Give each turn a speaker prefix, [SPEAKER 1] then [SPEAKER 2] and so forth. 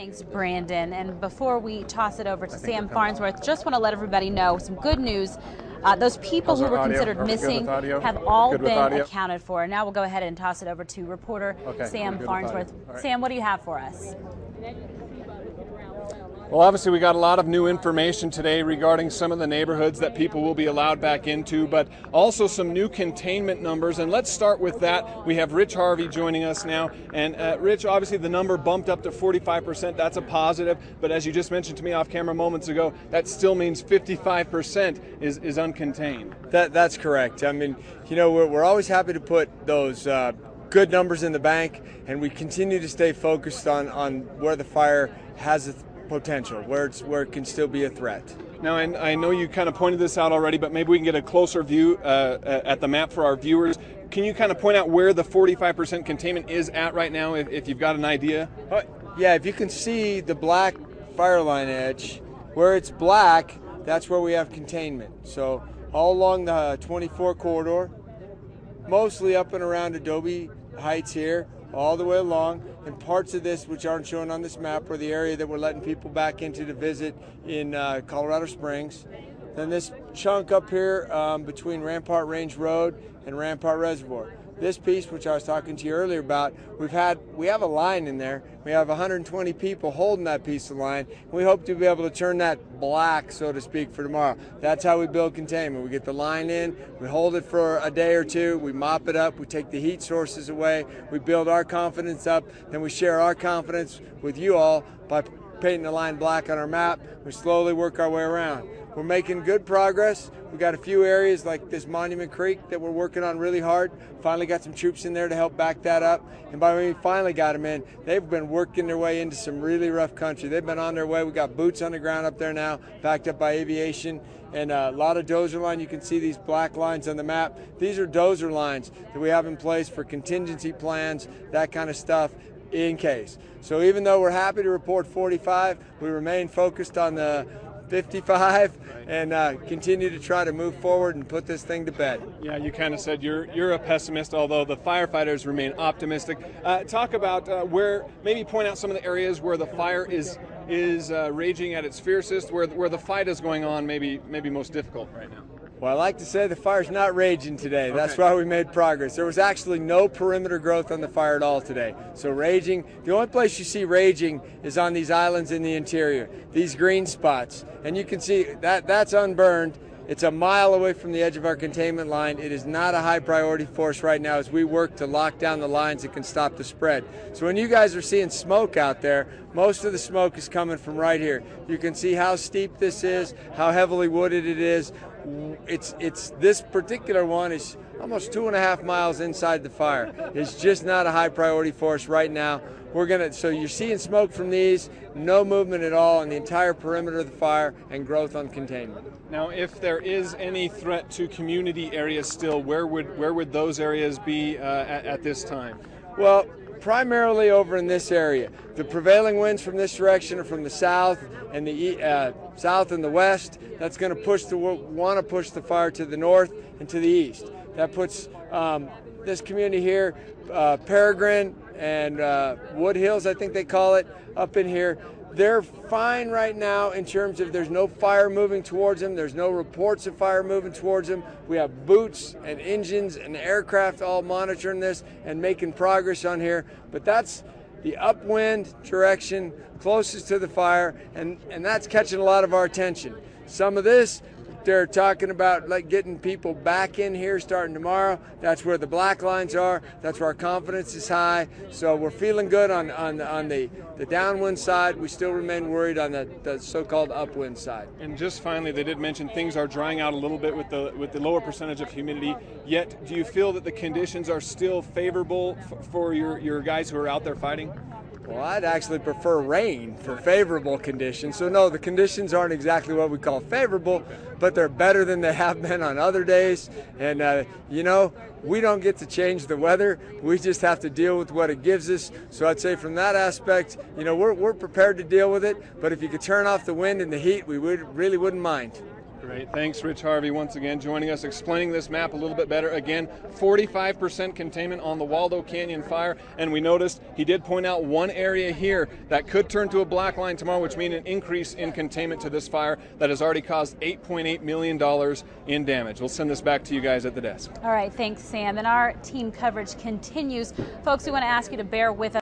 [SPEAKER 1] Thanks, Brandon. And before we toss it over to Sam Farnsworth, just want to let everybody know some good news. Those people who were considered missing have all been accounted for. Now we'll go ahead and toss it over to reporter Sam Farnsworth. Sam, what do you have for us?
[SPEAKER 2] Well, obviously we got a lot of new information today regarding some of the neighborhoods that people will be allowed back into, but also some new containment numbers. And let's start with that. We have Rich Harvey joining us now. And Rich, obviously the number bumped up to 45%. That's a positive. But as you just mentioned to me off camera moments ago, that still means 55% is uncontained.
[SPEAKER 3] That's correct. I mean, you know, we're always happy to put those good numbers in the bank, and we continue to stay focused on where the fire has a potential, where it can still be a threat.
[SPEAKER 2] Now, and I know you kind of pointed this out already, but maybe we can get a closer view at the map for our viewers. Can you kind of point out where the 45% containment is at right now, if you've got an idea?
[SPEAKER 3] Yeah, if you can see the black fire line edge, where it's black, that's where we have containment. So all along the 24 corridor, mostly up and around Adobe Heights here, all the way along, and parts of this which aren't shown on this map are the area that we're letting people back into to visit in Colorado Springs. Then this chunk up here between Rampart Range Road and Rampart Reservoir. This piece, which I was talking to you earlier about, we have a line in there. We have 120 people holding that piece of line. We hope to be able to turn that black, so to speak, for tomorrow. That's how we build containment. We get the line in, we hold it for a day or two, we mop it up, we take the heat sources away, we build our confidence up, then we share our confidence with you all by painting the line black on our map. We slowly work our way around. We're making good progress. We've got a few areas like this Monument Creek that we're working on really hard. Finally got some troops in there to help back that up. And by when we finally got them in, they've been working their way into some really rough country. They've been on their way. We got boots on the ground up there now, backed up by aviation, and a lot of dozer line. You can see these black lines on the map. These are dozer lines that we have in place for contingency plans, that kind of stuff, in case. So even though we're happy to report 45, we remain focused on the 55 and continue to try to move forward and put this thing to bed.
[SPEAKER 2] Yeah, you kind of said you're a pessimist, although the firefighters remain optimistic. Talk about maybe point out some of the areas where the fire is raging at its fiercest, where the fight is going on, maybe most difficult right now.
[SPEAKER 3] Well, I like to say the fire's not raging today. Okay. That's why we made progress. There was actually no perimeter growth on the fire at all today. So raging, the only place you see raging is on these islands in the interior, these green spots. And you can see that's unburned. It's a mile away from the edge of our containment line. It is not a high priority for us right now as we work to lock down the lines that can stop the spread. So when you guys are seeing smoke out there, most of the smoke is coming from right here. You can see how steep this is, how heavily wooded it is. It's this particular one is almost 2.5 miles inside the fire. It's just not a high priority for us right now. So you're seeing smoke from these, no movement at all on the entire perimeter of the fire, and growth on containment.
[SPEAKER 2] Now, if there is any threat to community areas still, where would those areas be at this time?
[SPEAKER 3] Well, primarily over in this area. The prevailing winds from this direction are from the south and the west. That's going to want to push the fire to the north and to the east. That puts this community here, Peregrine and Wood Hills, I think they call it, up in here. They're fine right now in terms of there's no fire moving towards them. There's no reports of fire moving towards them. We have boots and engines and aircraft all monitoring this and making progress on here. But that's the upwind direction closest to the fire, and that's catching a lot of our attention. Some of this, they're talking about like getting people back in here starting tomorrow. That's where the black lines are. That's where our confidence is high. So we're feeling good on the downwind side. We still remain worried on the so-called upwind side.
[SPEAKER 2] And just finally, they did mention things are drying out a little bit with the lower percentage of humidity. Yet, do you feel that the conditions are still favorable for your guys who are out there fighting?
[SPEAKER 3] Well, I'd actually prefer rain for favorable conditions. So no, the conditions aren't exactly what we call favorable, but they're better than they have been on other days. And you know, we don't get to change the weather. We just have to deal with what it gives us. So I'd say from that aspect, you know, we're prepared to deal with it. But if you could turn off the wind and the heat, we really wouldn't mind.
[SPEAKER 2] Great. Thanks, Rich Harvey, once again joining us, explaining this map a little bit better. Again, 45% containment on the Waldo Canyon fire, and we noticed he did point out one area here that could turn to a black line tomorrow, which means an increase in containment to this fire that has already caused $8.8 million in damage. We'll send this back to you guys at the desk.
[SPEAKER 1] All right, thanks, Sam. And our team coverage continues. Folks, we want to ask you to bear with us.